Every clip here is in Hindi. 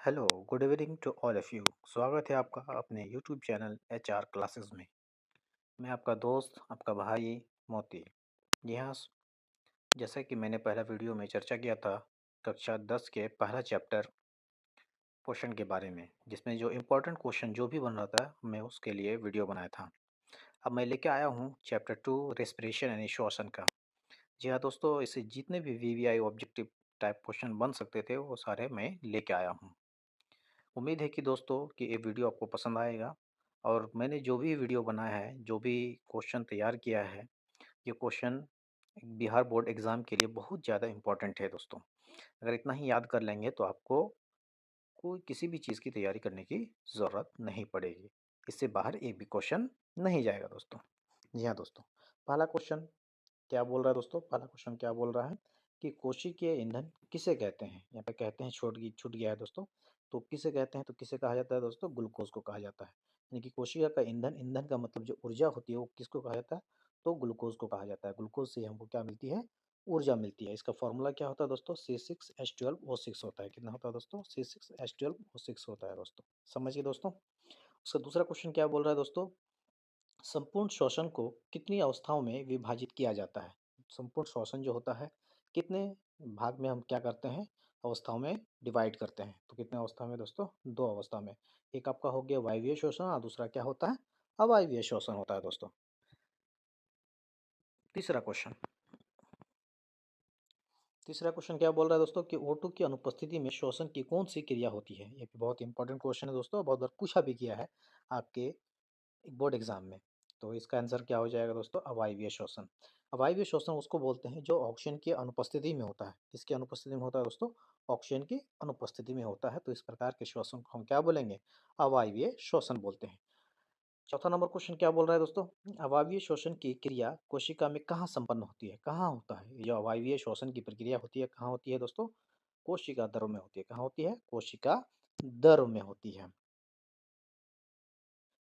Hello, good evening to all of you. स्वागत है आपका अपने यूट्यूब चैनल एचआर क्लासेस में। मैं आपका दोस्त, आपका भाई मोती। जी हाँ, जैसा कि मैंने पहला वीडियो में चर्चा किया था कक्षा 10 के पहला चैप्टर क्वेश्चन के बारे में, जिसमें जो इम्पोर्टेंट क्वेश्चन जो भी बन रहा था मैं उसके लिए वीडियो बनाया था। अब मैं लेके आया हूँ चैप्टर 2 रेस्पिरेशन यानी श्वसन का। जी हाँ दोस्तों, इससे जितने भी वीवीआई ऑब्जेक्टिव टाइप क्वेश्चन बन सकते थे वो सारे मैं लेके आया हूँ। उम्मीद है कि दोस्तों कि ये वीडियो आपको पसंद आएगा। और मैंने जो भी वीडियो बनाया है, जो भी क्वेश्चन तैयार किया है, ये क्वेश्चन बिहार बोर्ड एग्ज़ाम के लिए बहुत ज़्यादा इम्पोर्टेंट है दोस्तों। अगर इतना ही याद कर लेंगे तो आपको कोई किसी भी चीज़ की तैयारी करने की ज़रूरत नहीं पड़ेगी। इससे बाहर एक भी क्वेश्चन नहीं जाएगा दोस्तों। जी हाँ दोस्तों, पहला क्वेश्चन क्या बोल रहा है दोस्तों? पहला क्वेश्चन क्या बोल रहा है कि कोशिकीय ईंधन किसे कहते हैं? यहाँ पे कहते हैं छूट गया है दोस्तों। तो किसे कहते हैं? तो किसे कहा जाता है दोस्तों? ग्लूकोज को कहा जाता है। यानी कि कोशिका का ईंधन, ईंधन का मतलब जो ऊर्जा होती है वो किसको कहा जाता है? तो ग्लूकोज को कहा जाता है। ग्लूकोज से हमको क्या मिलती है? ऊर्जा मिलती है। इसका फॉर्मूला क्या होता है दोस्तों? C6H12O6 होता है। कितना होता है दोस्तों? C6H12O6 होता है दोस्तों। समझिए दोस्तों। उसका दूसरा क्वेश्चन क्या बोल रहा है दोस्तों? संपूर्ण श्वसन को कितनी अवस्थाओं में विभाजित किया जाता है? संपूर्ण श्वसन जो होता है कितने भाग में हम क्या करते हैं? अवस्थाओं में डिवाइड करते हैं। तो कितने अवस्था में दोस्तों? दो अवस्था में। एक आपका हो गया वायवीय श्वसन और दूसरा क्या होता है? अवायवीय श्वसन होता है दोस्तों। तीसरा क्वेश्चन तीसरा क्वेश्चन क्या बोल रहा है दोस्तों कि O2 की अनुपस्थिति में श्वसन की कौन सी क्रिया होती है? ये भी बहुत इंपॉर्टेंट क्वेश्चन है दोस्तों, बहुत बार पूछा भी किया है आपके बोर्ड एग्जाम में। तो इसका आंसर क्या हो जाएगा दोस्तों? अवायवीय श्वसन। अवायवीय श्वसन उसको बोलते हैं जो ऑक्सीजन की अनुपस्थिति में होता है। किसकी अनुपस्थिति में होता है दोस्तों? ऑक्सीजन की अनुपस्थिति में होता है। तो इस प्रकार के श्वसन को हम क्या बोलेंगे? अवायवीय श्वसन बोलते हैं। चौथा नंबर क्वेश्चन क्या बोल रहा है दोस्तों? अवायवीय श्वसन की क्रिया कोशिका में कहाँ संपन्न होती है? कहाँ होता है? ये जो अवायवीय श्वसन की प्रक्रिया होती है कहाँ होती है दोस्तों? कोशिका दरों में होती है। कहाँ होती है? कोशिका दरों में होती है।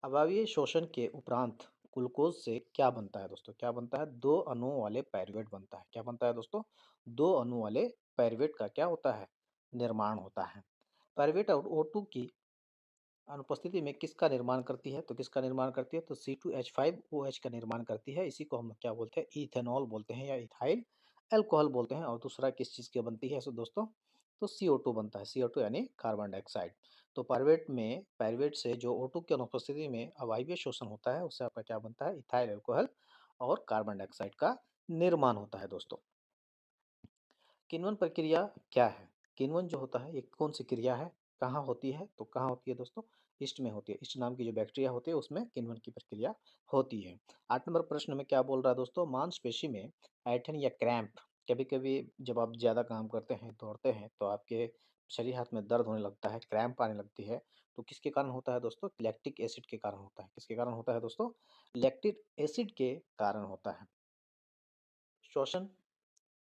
अवायवीय शोषण के उपरांत ग्लूकोज से क्या बनता है दोस्तों? क्या बनता है? दो अणुओं वाले पायरुवेट बनता है। क्या बनता है दोस्तों? दो अणु वाले पायरुवेट का क्या होता है? निर्माण होता है। पायरुवेट और O2 की अनुपस्थिति में किसका निर्माण करती है? तो किसका निर्माण करती है? तो C2H5OH का निर्माण करती है। इसी को हम क्या बोलते हैं? इथेनॉल बोलते हैं या इथाइल अल्कोहल बोलते हैं। और दूसरा किस चीज़ की बनती है दोस्तों? तो CO2 बनता है। CO2 यानी कार्बन डाइऑक्साइड। तो पायरुवेट से जो O2 की अनुपस्थिति में अवायवीय शोषण होता है उससे आपका क्या बनता है? इथाइल अल्कोहल और कार्बन डाइऑक्साइड का निर्माण होता है दोस्तों। किण्वन प्रक्रिया क्या है? किण्वन जो होता है ये कौन सी क्रिया है? कहाँ होती है? तो कहाँ होती है दोस्तों? ईस्ट में होती है। ईस्ट नाम की जो बैक्टीरिया होती है उसमें किण्वन की प्रक्रिया होती है। 8 नंबर प्रश्न में क्या बोल रहा है दोस्तों? मांसपेशी में ऐंठन या क्रैम्प, कभी कभी जब आप ज़्यादा काम करते हैं, दौड़ते हैं तो आपके शरीर हाथ में दर्द होने लगता है, क्रैम्प आने लगती है। तो किसके कारण होता है दोस्तों? लैक्टिक एसिड के कारण होता है। किसके कारण होता है दोस्तों? लैक्टिक एसिड के कारण होता है। श्वसन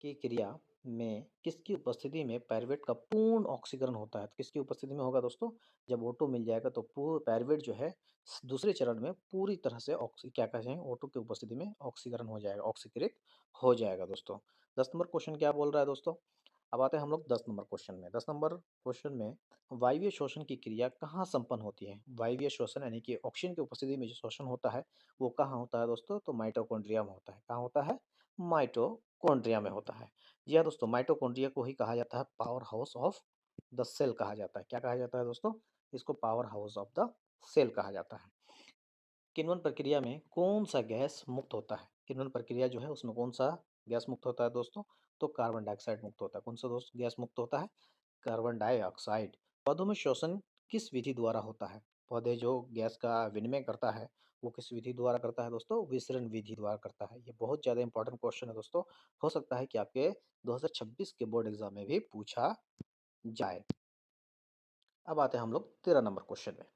की क्रिया में किसकी उपस्थिति में पायरुवेट का पूर्ण ऑक्सीकरण होता है? तो किसकी उपस्थिति में होगा दोस्तों? जब O2 मिल जाएगा तो पायरुवेट जो है दूसरे चरण में पूरी तरह से क्या कहते हैं? O2 की उपस्थिति में ऑक्सीकरण हो जाएगा, ऑक्सीकृत हो जाएगा दोस्तों। 10 नंबर क्वेश्चन क्या बोल रहा है दोस्तों? अब आते हैं हम लोग 10 नंबर क्वेश्चन में। 10 नंबर क्वेश्चन में वायवीय श्वसन की क्रिया कहाँ संपन्न होती है? वायवीय श्वसन यानी कि ऑक्सीजन की उपस्थिति में जो श्वसन होता है वो कहाँ होता है दोस्तों? तो माइटोकॉन्ड्रिया में होता है। कहाँ होता है? माइटोकॉन्ड्रिया में होता है। जी हाँ दोस्तों, माइटोकॉन्ड्रिया को ही कहा जाता है power house of the cell कहा जाता है। क्या कहा जाता है दोस्तों? इसको power house of the cell कहा जाता है। किण्वन प्रक्रिया में कौन सा गैस मुक्त होता है? किण्वन प्रक्रिया जो है उसमें कौन सा गैस मुक्त होता है दोस्तों? तो कार्बन डाइऑक्साइड मुक्त होता है। कौन सा दोस्त गैस मुक्त होता है? Carbon dioxide. पौधों में श्वसन किस विधि द्वारा होता है? पौधे जो गैस का विनिमय करता है वो किस विधि द्वारा करता है दोस्तों? विसरण विधि द्वारा करता है। ये बहुत ज़्यादा इंपॉर्टेंट क्वेश्चन है दोस्तों। हो सकता है कि आपके 2026 के बोर्ड एग्जाम में भी पूछा जाए। अब आते हैं हम लोग 13 नंबर क्वेश्चन में।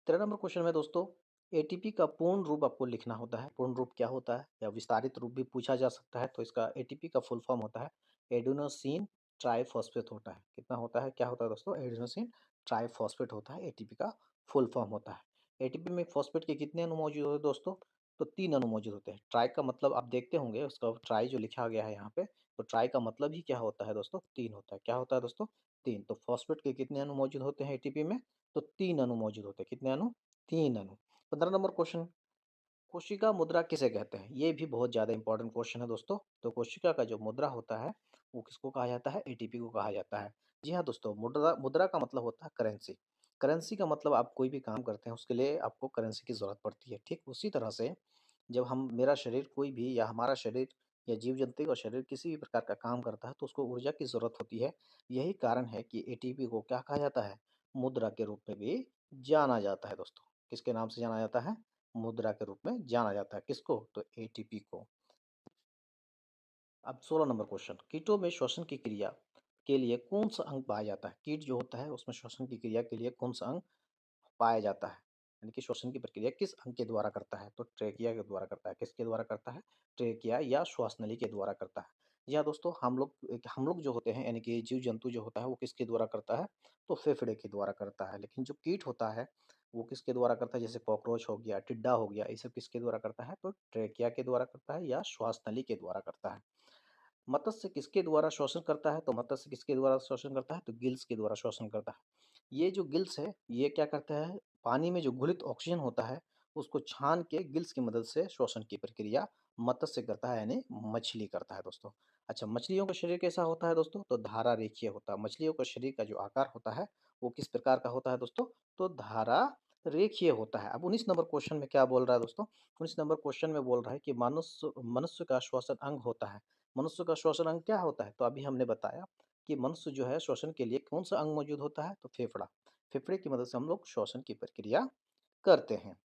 13 नंबर क्वेश्चन में दोस्तों एटीपी का पूर्ण रूप आपको लिखना होता है। पूर्ण रूप क्या होता है या विस्तारित रूप भी पूछा जा सकता है। तो इसका एटीपी का फुल फॉर्म होता है एडिनोसिन ट्राइफॉस्फेट होता है। कितना होता है? क्या होता है दोस्तों? एडिनोसिन ट्राइफॉस्फेट होता है। एटीपी का फुल फॉर्म होता है। एटीपी में फॉस्फेट के कितने अणु मौजूद होते हैं दोस्तों? तो 3 अणु मौजूद होते हैं। ट्राई का मतलब आप देखते होंगे उसका ट्राई जो लिखा गया है यहाँ पे, तो ट्राई का मतलब ही क्या होता है दोस्तों? 3 होता है। क्या होता है दोस्तों? 3। तो फॉस्फेट के कितने अणु मौजूद होते हैं एटीपी में? तो 3 अणु मौजूद होते हैं। कितने अणु? 3 अणु। 15 नंबर क्वेश्चन, कोशिका मुद्रा किसे कहते हैं? ये भी बहुत ज़्यादा इंपॉर्टेंट क्वेश्चन है दोस्तों। तो कोशिका का जो मुद्रा होता है, वो किसको कहा जाता है? एटीपी को कहा जाता है। जी हाँ दोस्तों, मुद्रा मुद्रा का मतलब होता है करेंसी। करेंसी का मतलब आप कोई भी काम करते हैं, उसके लिए आपको करेंसी की ज़रूरत पड़ती है। ठीक उसी तरह से जब हम मेरा शरीर कोई भी या हमारा शरीर या जीव-जंतु का शरीर किसी भी प्रकार का काम करता है, तो उसको ऊर्जा की ज़रूरत होती है। यही कारण है कि एटीपी को क्या कहा जाता है? मुद्रा के रूप में भी जाना जाता है दोस्तों। किसके नाम से जाना जाता है? मुद्रा के रूप में जाना जाता है। किसको? तो एटीपी को। अब 16 नंबर क्वेश्चन, कीटों में श्वसन की क्रिया के लिए कौन सा अंग पाया जाता है? कीट जो होता है उसमें श्वसन की क्रिया के लिए कौन सा अंग पाया जाता है? यानी कि श्वसन की प्रक्रिया किस अंग के द्वारा करता है? तो ट्रेकिया के द्वारा करता है। किसके द्वारा करता है? ट्रेकिया या श्वास नली के द्वारा करता है। जी हाँ दोस्तों, हम लोग जो होते हैं यानी कि जीव जंतु जो होता है वो किसके द्वारा करता है? तो फेफड़े के द्वारा करता है। लेकिन जो कीट होता है वो किसके द्वारा करता है? जैसे कॉकरोच हो गया, टिड्डा हो गया, ये सब किसके द्वारा करता है? तो ट्रेकिया के द्वारा करता है या श्वास नली के द्वारा करता है। मत्स्य किसके द्वारा श्वसन करता है? तो मत्स्य किसके द्वारा श्वसन करता है? तो गिल्स के द्वारा श्वसन करता है। ये जो गिल्स है, ये क्या करता है? पानी में जो घुलित ऑक्सीजन होता है, उसको छान के गिल्स की मदद से श्वसन की प्रक्रिया मत्स्य करता है, यानी मछली करता है दोस्तों। अच्छा, मछलियों का शरीर कैसा होता है दोस्तों? तो धारा रेखीय होता है। मछलियों का शरीर का जो आकार होता है, वो किस प्रकार का होता है दोस्तों? तो धारा रेखीय होता है। अब 19 नंबर क्वेश्चन में क्या बोल रहा है दोस्तों? 19 नंबर क्वेश्चन में बोल रहा है कि मनुष्य मनुष्य का श्वसन अंग होता है। मनुष्य का श्वसन अंग क्या होता है? तो अभी हमने बताया कि मनुष्य जो है श्वसन के लिए कौन सा अंग मौजूद होता है? तो फेफड़ा। फेफड़े की मदद से हम लोग श्वसन की प्रक्रिया करते हैं।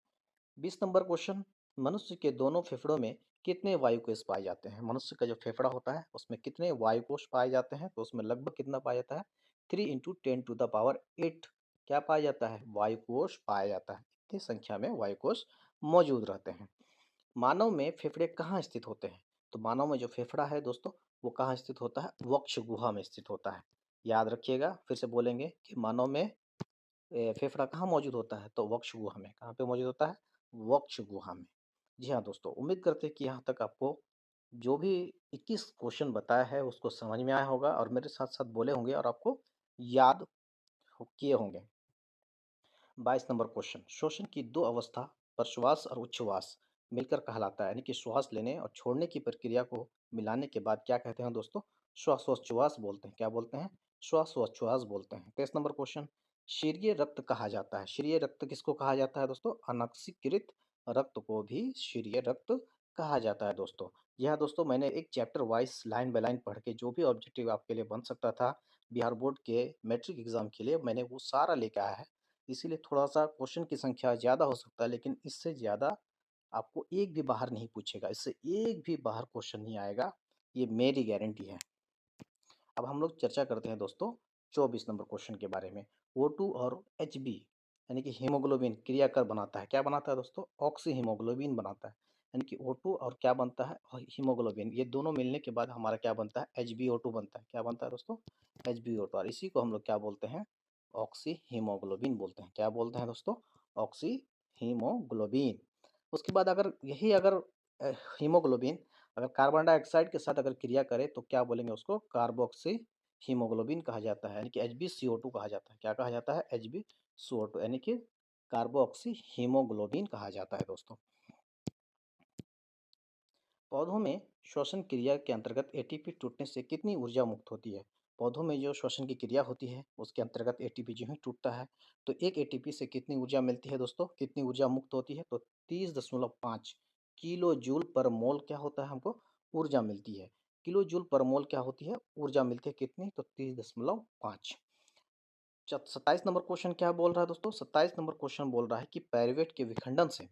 20 नंबर क्वेश्चन, मनुष्य के दोनों फेफड़ों में कितने वायुकोष पाए जाते हैं? मनुष्य का जो फेफड़ा होता है उसमें कितने वायुकोष पाए जाते हैं? तो उसमें लगभग कितना पाया जाता है? 3 इंटू 10 टू द पावर 8 क्या पाया जाता है? वायुकोष पाया जाता है। इतनी संख्या में वायुकोष मौजूद रहते हैं। मानव में फेफड़े कहाँ स्थित होते हैं? तो मानव में जो फेफड़ा है दोस्तों, वो कहाँ स्थित होता है? वक्ष गुहा में स्थित होता है। याद रखिएगा, फिर से बोलेंगे कि मानव में फेफड़ा कहाँ मौजूद होता है? तो वक्ष गुहा में। कहाँ पे मौजूद होता है? वक्ष गुहा में। जी हाँ दोस्तों, उम्मीद करते हैं कि यहाँ तक आपको जो भी 21 क्वेश्चन बताया है उसको समझ में आया होगा और मेरे साथ-साथ बोले होंगे और आपको याद किए होंगे। 22 नंबर क्वेश्चन, श्वसन की दो अवस्था प्रश्वास और उच्छ्वास मिलकर कहलाता है, यानी कि श्वास लेने और छोड़ने की प्रक्रिया को मिलाने के बाद क्या कहते हैं दोस्तों? श्वासोच्छ्वास बोलते हैं। क्या बोलते हैं? श्वासोच्छ्वास बोलते हैं। 23 नंबर क्वेश्चन, क्षीरीय रक्त कहा जाता है। क्षीरीय रक्त किसको कहा जाता है दोस्तों? अनॉक्सीकृत रक्त को भी क्षीरीय रक्त कहा जाता है दोस्तों। यह दोस्तों मैंने एक chapter wise line by line पढ़ के जो भी ऑब्जेक्टिव आपके लिए बन सकता था बिहार बोर्ड के मैट्रिक एग्जाम के लिए, मैंने वो सारा लेके आया है। इसीलिए थोड़ा-सा क्वेश्चन की संख्या ज़्यादा हो सकता है, लेकिन इससे ज़्यादा आपको एक भी बाहर नहीं पूछेगा, इससे एक भी बाहर क्वेश्चन नहीं आएगा, ये मेरी गारंटी है। अब हम लोग चर्चा करते हैं दोस्तों 24 नंबर क्वेश्चन के बारे में। O2 और Hb यानी कि हीमोग्लोबिन क्रिया कर बनाता है। क्या बनाता है दोस्तों? ऑक्सी हीमोग्लोबिन बनाता है। यानी कि O2 और क्या बनता है? हीमोग्लोबिन। ये दोनों मिलने के बाद हमारा क्या बनता है? HbO2 बनता है। क्या बनता है दोस्तों? HbO2 और इसी को हम लोग क्या बोलते हैं? ऑक्सी हीमोग्लोबिन बोलते हैं। क्या बोलते हैं दोस्तों? Oxy haemoglobin. उसके बाद अगर हीमोग्लोबिन अगर कार्बन डाइऑक्साइड के साथ अगर क्रिया करे तो क्या बोलेंगे उसको? कार्बोक्सी हीमोग्लोबिन कहा जाता है, यानी कि HbCO2 कहा जाता है। क्या कहा जाता है? HbCO2 यानी कि कार्बोक्सी हीमोग्लोबिन कहा जाता है दोस्तों। पौधों में श्वसन क्रिया के अंतर्गत एटीपी टूटने से कितनी ऊर्जा मुक्त होती है? पौधों में जो श्वसन की क्रिया होती है उसके अंतर्गत एटीपी जो है टूटता है, तो एक एटीपी से कितनी ऊर्जा मिलती है दोस्तों? कितनी ऊर्जा मुक्त होती है? तो 30.5 किलो जूल पर मोल क्या होता है हमको? ऊर्जा मिलती है। किलो जूल पर मोल क्या होती है? ऊर्जा मिलती है कितनी? तो 30.5। 27 नंबर क्वेश्चन क्या बोल रहा है दोस्तों? 27 नंबर क्वेश्चन बोल रहा है कि पायरुवेट के विखंडन से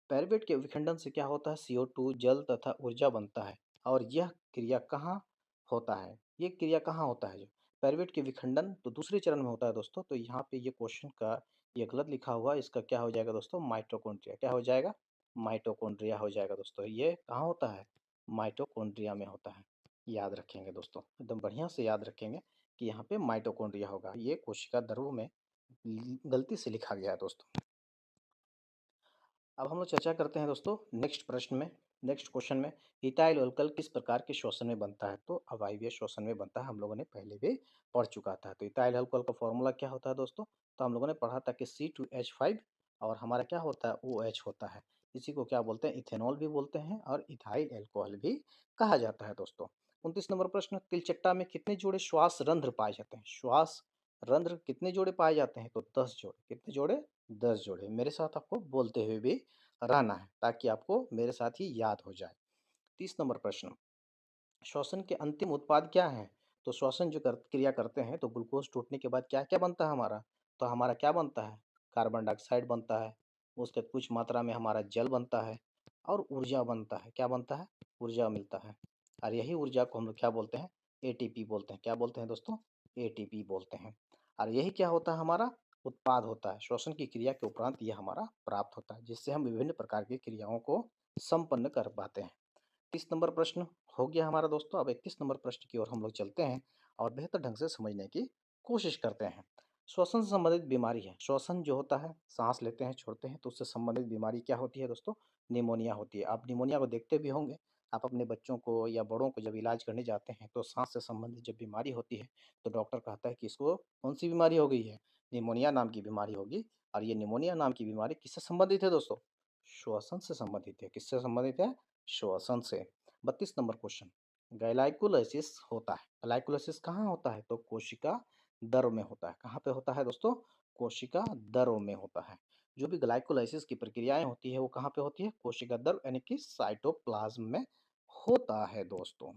पायरुवेट के विखंडन से क्या होता है? CO2 जल तथा ऊर्जा बनता है और यह क्रिया कहाँ होता है? ये क्रिया कहाँ होता है? जो पायरुवेट के विखंडन तो दूसरे चरण में होता है दोस्तों। तो यहाँ पे ये क्वेश्चन का ये गलत लिखा हुआ है, इसका क्या हो जाएगा दोस्तों? माइटोकॉन्ड्रिया। क्या हो जाएगा? माइटोकॉन्ड्रिया हो जाएगा दोस्तों। ये कहाँ होता है? माइटोकॉन्ड्रिया में होता है। याद रखेंगे दोस्तों, एकदम बढ़िया से याद रखेंगे कि यहाँ पे माइटोकॉन्ड्रिया होगा। ये कोशिका द्रव्य में गलती से लिखा गया है दोस्तों। अब हम लोग चर्चा करते हैं दोस्तों नेक्स्ट प्रश्न में। नेक्स्ट क्वेश्चन में इथाइल अल्कोहल किस प्रकार के श्वसन में बनता है? तो अवायवीय श्वसन में बनता है, हम लोगों ने पहले भी पढ़ चुका था। तो इथाइल अल्कोहल का फॉर्मूला क्या होता है दोस्तों? तो हम लोगों ने पढ़ा था कि C2H5 और हमारा क्या होता है OH होता है। इसी को क्या बोलते हैं? इथेनॉल भी बोलते हैं और इथाइल अल्कोहल भी कहा जाता है दोस्तों। 29 नंबर प्रश्न, तिलचट्टा में कितने जोड़े श्वास रंध्र पाए जाते हैं? श्वास रंध्र कितने जोड़े पाए जाते हैं? तो 10 जोड़े। कितने जोड़े? 10 जोड़े। मेरे साथ आपको बोलते हुए भी रहना है ताकि आपको मेरे साथ ही याद हो जाए। 30 नंबर प्रश्न, श्वसन के अंतिम उत्पाद क्या हैं? तो श्वसन जो क्रिया करते हैं तो ग्लूकोज टूटने के बाद क्या क्या बनता है हमारा? तो हमारा क्या बनता है? कार्बन डाइऑक्साइड बनता है, उसके कुछ मात्रा में हमारा जल बनता है और ऊर्जा बनता है। क्या बनता है? ऊर्जा मिलता है। और यही ऊर्जा को हम लोग क्या बोलते हैं? एटीपी बोलते हैं। क्या बोलते हैं दोस्तों? एटीपी बोलते हैं। और यही क्या होता है? हमारा उत्पाद होता है। श्वसन की क्रिया के उपरांत यह हमारा प्राप्त होता है, जिससे हम विभिन्न प्रकार की क्रियाओं को संपन्न कर पाते हैं। 30 नंबर प्रश्न हो गया हमारा दोस्तों। अब 31 नंबर प्रश्न की ओर हम लोग चलते हैं और बेहतर ढंग से समझने की कोशिश करते हैं। श्वसन से संबंधित बीमारी है। श्वसन जो होता है, सांस लेते हैं छोड़ते हैं, तो उससे संबंधित बीमारी क्या होती है दोस्तों? निमोनिया होती है। आप निमोनिया को देखते भी होंगे। आप अपने बच्चों को या बड़ों को जब इलाज करने जाते हैं तो सांस से संबंधित जब बीमारी होती है तो डॉक्टर कहता है कि इसको कौन सी बीमारी हो गई है? निमोनिया नाम की बीमारी होगी। और ये निमोनिया नाम की बीमारी किससे संबंधित है दोस्तों? श्वसन से संबंधित है। किससे संबंधित है? श्वसन से। 32 नंबर क्वेश्चन, ग्लाइकोलाइसिस होता है। ग्लाइकोलाइसिस कहाँ होता है? तो कोशिका दर में होता है। कहाँ पे होता है दोस्तों? कोशिका दरों में होता है। जो भी ग्लाइकोलाइसिस की प्रक्रियाएं होती है वो कहाँ पे होती है? कोशिका दर यानी कि साइटोप्लाज्म में होता है दोस्तों।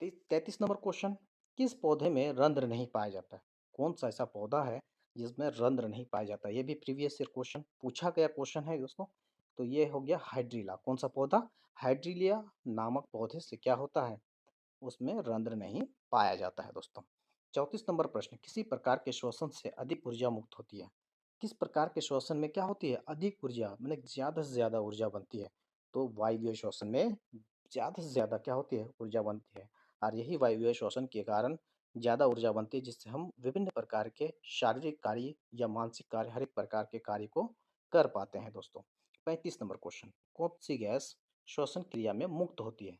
33 नंबर क्वेश्चन, किस पौधे में रंध्र नहीं पाया जाता है? कौन सा ऐसा पौधा है जिसमें रंध्र नहीं पाया जाता? ये भी प्रीवियस ईयर क्वेश्चन पूछा गया क्वेश्चन है दोस्तों। तो ये हो गया हाइड्रीला। कौन सा पौधा? हाइड्रीलिया नामक पौधे से क्या होता है? उसमें रंध्र नहीं पाया जाता है दोस्तों। 34 नंबर प्रश्न, किसी प्रकार के श्वसन से अधिक ऊर्जा मुक्त होती है? किस प्रकार के श्वसन में क्या होती है? अधिक ऊर्जा, मतलब ज्यादा से ज्यादा ऊर्जा बनती है। तो वायवीय श्वसन में ज्यादा से ज्यादा क्या होती है? ऊर्जा बनती है। और यही वायवीय श्वसन के कारण ज्यादा ऊर्जा बनती है, जिससे हम विभिन्न प्रकार के शारीरिक कार्य या मानसिक कार्य, हर एक प्रकार के कार्य को कर पाते हैं दोस्तों। 35 नंबर क्वेश्चन, कौन सी गैस श्वसन क्रिया में मुक्त होती है?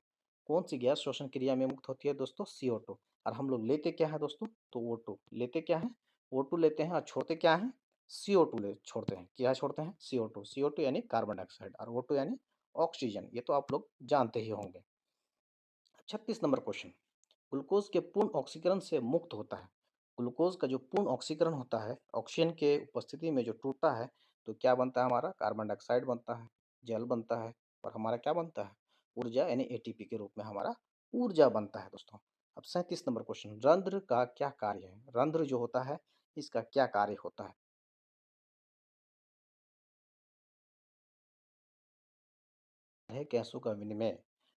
कौन सी गैस श्वसन क्रिया में मुक्त होती है दोस्तों? CO2। और हम लोग लेते क्या है दोस्तों? तो O2 लेते क्या है? O2 लेते हैं और छोड़ते क्या है? CO2 ले छोड़ते हैं। क्या छोड़ते हैं? CO2। CO2 यानी कार्बन डाइऑक्साइड और O2 यानी ऑक्सीजन। ये तो आप लोग जानते ही होंगे। 36 नंबर क्वेश्चन, ग्लूकोज के पूर्ण ऑक्सीकरण से मुक्त होता है। ग्लूकोज का जो पूर्ण ऑक्सीकरण होता है, ऑक्सीजन के उपस्थिति में जो टूटता है, तो क्या बनता है हमारा? कार्बन डाइऑक्साइड बनता है, जल बनता है और हमारा क्या बनता है? ऊर्जा यानी एटीपी के रूप में हमारा ऊर्जा बनता है दोस्तों। अब 37 नंबर क्वेश्चन, रंध्र का क्या कार्य है? रंध्र जो होता है इसका क्या कार्य होता है? गैसों का विनिमय।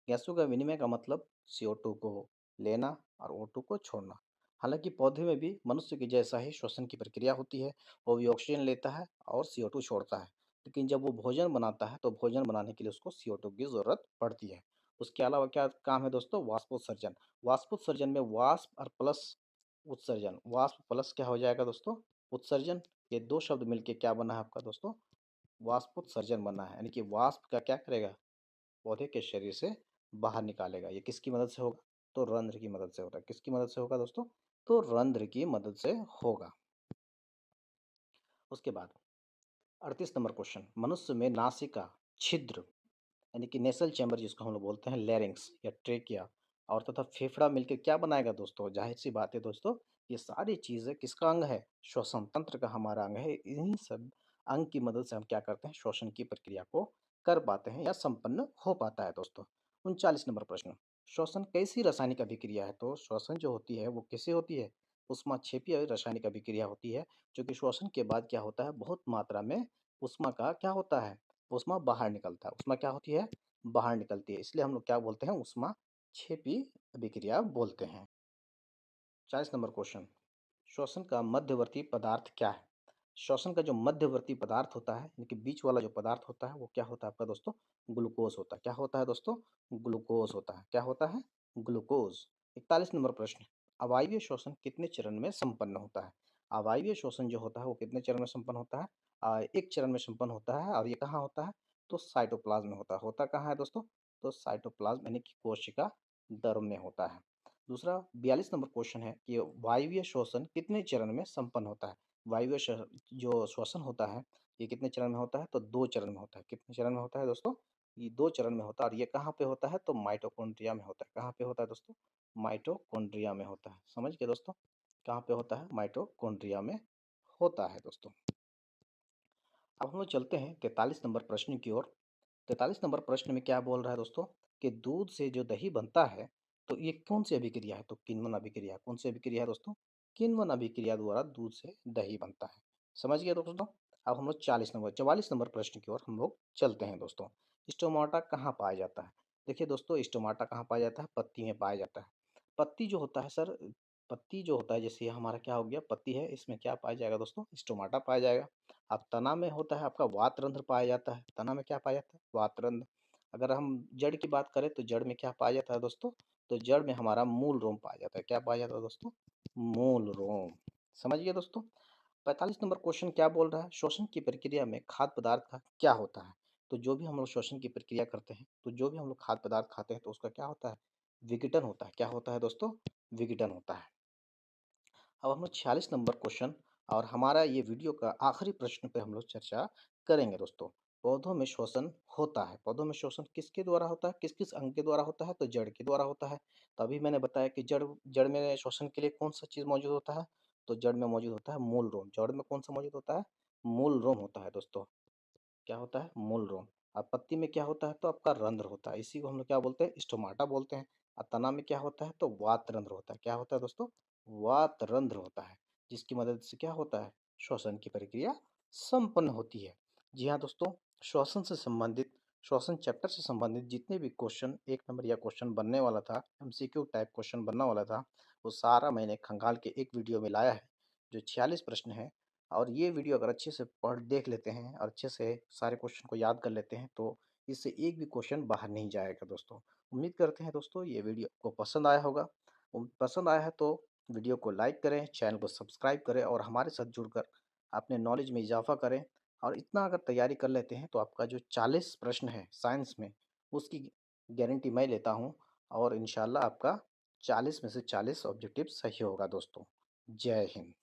गैसों का विनिमय का मतलब CO2 को लेना और O2 को छोड़ना। हालांकि पौधे में भी मनुष्य के जैसा ही श्वसन की प्रक्रिया होती है। वो भी ऑक्सीजन लेता है और CO2 छोड़ता है। लेकिन जब वो भोजन बनाता है तो भोजन बनाने के लिए उसको CO2 की जरूरत पड़ती है। उसके अलावा क्या काम है दोस्तों? वाष्पोत्सर्जन। वाष्पोत्सर्जन में वाष्प और प्लस उत्सर्जन। वाष्प प्लस क्या हो जाएगा दोस्तों? उत्सर्जन। ये दो शब्द मिलके क्या बना है आपका दोस्तों? वाष्पोत्सर्जन बना है। यानी कि वाष्प का क्या करेगा? पौधे के शरीर से बाहर निकालेगा। ये किसकी मदद से होगा? तो रंध्र की मदद से होता है। किसकी मदद से होगा दोस्तों? तो रंध्र की मदद से होगा। उसके बाद 38 नंबर क्वेश्चन, मनुष्य में नासिका छिद्र यानी कि नेसल चैम्बर जिसको हम लोग बोलते हैं, लैरिंक्स या ट्रेकिया और तथा फेफड़ा मिलकर क्या बनाएगा दोस्तों? जाहिर सी बात है दोस्तों, ये सारी चीजें किसका अंग है? श्वसन तंत्र का हमारा अंग है। इन्हीं सब अंग की मदद से हम क्या करते हैं? श्वसन की प्रक्रिया को कर पाते हैं या संपन्न हो पाता है दोस्तों। 39 नंबर प्रश्न, श्वसन कैसी रासायनिक अभिक्रिया है? तो श्वसन जो होती है वो कैसे होती है? उष्माक्षेपीय रासायनिक अभिक्रिया होती है, जो कि श्वसन के बाद क्या होता है? बहुत मात्रा में उष्मा का क्या होता है? उष्मा बाहर निकलता है। उष्मा क्या होती है? बाहर निकलती है। इसलिए हम लोग क्या बोलते हैं? उष्मा क्षेपी अभिक्रिया बोलते हैं। 40 नंबर क्वेश्चन, श्वसन का मध्यवर्ती पदार्थ क्या है? श्वसन का जो मध्यवर्ती पदार्थ होता है, यानी कि बीच वाला जो पदार्थ होता है, वो क्या होता है आपका दोस्तों? ग्लूकोज होता है। क्या होता है दोस्तों? ग्लूकोज होता है। क्या होता है? ग्लूकोज। 41 नंबर प्रश्न, अवायवीय श्वसन कितने चरण में संपन्न होता है? अवायवीय श्वसन जो होता है वो कितने चरण में संपन्न होता है? एक चरण में संपन्न होता है। और ये कहाँ होता है? तो साइटोप्लाज्म में होता है। होता कहाँ है दोस्तों? तो साइटोप्लाज्म यानी कि कोशिका धर्म में होता है। दूसरा 42 नंबर क्वेश्चन है कि वायवीय श्वसन कितने चरण में संपन्न होता है? वायवीय जो श्वसन होता है ये कितने चरण में होता है? तो 2 चरण में होता है। कितने चरण में होता है दोस्तों? ये 2 चरण में होता है और ये कहाँ पे होता है? तो माइटोकॉन्ड्रिया में होता है। कहाँ पे होता है दोस्तों? माइटोकॉन्ड्रिया में होता है। समझ गए दोस्तों? कहाँ पे होता है? माइटोकॉन्ड्रिया में होता है दोस्तों। अब हम लोग चलते हैं 43 नंबर प्रश्न की ओर। 43 नंबर प्रश्न में क्या बोल रहा है दोस्तों कि दूध से जो दही बनता है तो ये कौन सी अभिक्रिया है? तो किण्वन अभिक्रिया। कौन सी अभिक्रिया है दोस्तों? किण्वन अभिक्रिया द्वारा दूध से दही बनता है। समझ गए दोस्तों? अब हम लोग 44 नंबर प्रश्न की ओर हम लोग चलते हैं दोस्तों। स्टोमाटा कहाँ पाया जाता है? देखिए दोस्तों, स्टोमाटा कहाँ पाया जाता है? पत्ती में पाया जाता है। पत्ती जो होता है सर, पत्ती जो होता है जैसे ये हमारा क्या हो गया, पत्ती है, इसमें क्या पाया जाएगा दोस्तों? स्टोमाटा पाया जाएगा। अब तना में होता है आपका वातरंध्र पाया जाता है। तना में क्या पाया जाता है? वातरंध्र। अगर हम जड़ की बात करें तो जड़ में क्या पाया जाता है दोस्तों? तो जड़ में हमारा मूल रोम पाया जाता है। क्या पाया जाता है दोस्तों? मूल रोम। समझ गए दोस्तों? 45 नंबर क्वेश्चन क्या बोल रहा है? श्वसन की प्रक्रिया में खाद्य पदार्थ का क्या होता है? तो जो भी हम लोग श्वसन की प्रक्रिया करते हैं तो जो भी हम लोग खाद्य पदार्थ खाते हैं तो उसका क्या होता है? विघटन होता है। क्या होता है दोस्तों? विघटन होता है। अब हम लोग 46 नंबर क्वेश्चन और हमारा ये वीडियो का आखिरी प्रश्न पे हम लोग चर्चा करेंगे दोस्तों। पौधों में श्वसन होता है। पौधों में श्वसन किसके द्वारा होता है? किस किस अंग के द्वारा होता है? तो जड़ के द्वारा होता है। तो अभी मैंने बताया कि जड़ जड़ में श्वसन के लिए कौन सा चीज मौजूद होता है? तो जड़ में मौजूद होता है मूल रोम। जड़ में कौन सा मौजूद होता है? मूल रोम होता है दोस्तों। क्या होता है? मूल रोम। अब पत्ती में क्या होता है? तो आपका रंध्र होता है। इसी को हम लोग क्या बोलते हैं? स्टोमाटा बोलते हैं। और तना में क्या होता है? तो वात रंध्र होता है। क्या होता है दोस्तों? वात रंध्र होता है, जिसकी मदद से क्या होता है? श्वसन की प्रक्रिया संपन्न होती है। जी हाँ दोस्तों, श्वसन से संबंधित, श्वसन चैप्टर से संबंधित जितने भी क्वेश्चन 1 नंबर या क्वेश्चन बनने वाला था, एमसीक्यू टाइप क्वेश्चन बनने वाला था, वो सारा मैंने खंगाल के एक वीडियो में लाया है जो 46 प्रश्न है। और ये वीडियो अगर अच्छे से पढ़ देख लेते हैं और अच्छे से सारे क्वेश्चन को याद कर लेते हैं तो इससे एक भी क्वेश्चन बाहर नहीं जाएगा दोस्तों। उम्मीद करते हैं दोस्तों ये वीडियो आपको पसंद आया होगा। पसंद आया है तो वीडियो को लाइक करें, चैनल को सब्सक्राइब करें और हमारे साथ जुड़कर अपने नॉलेज में इजाफा करें। और इतना अगर तैयारी कर लेते हैं तो आपका जो 40 प्रश्न है साइंस में, उसकी गारंटी मैं लेता हूँ और इंशाल्लाह आपका 40 में से 40 ऑब्जेक्टिव सही होगा दोस्तों। जय हिंद।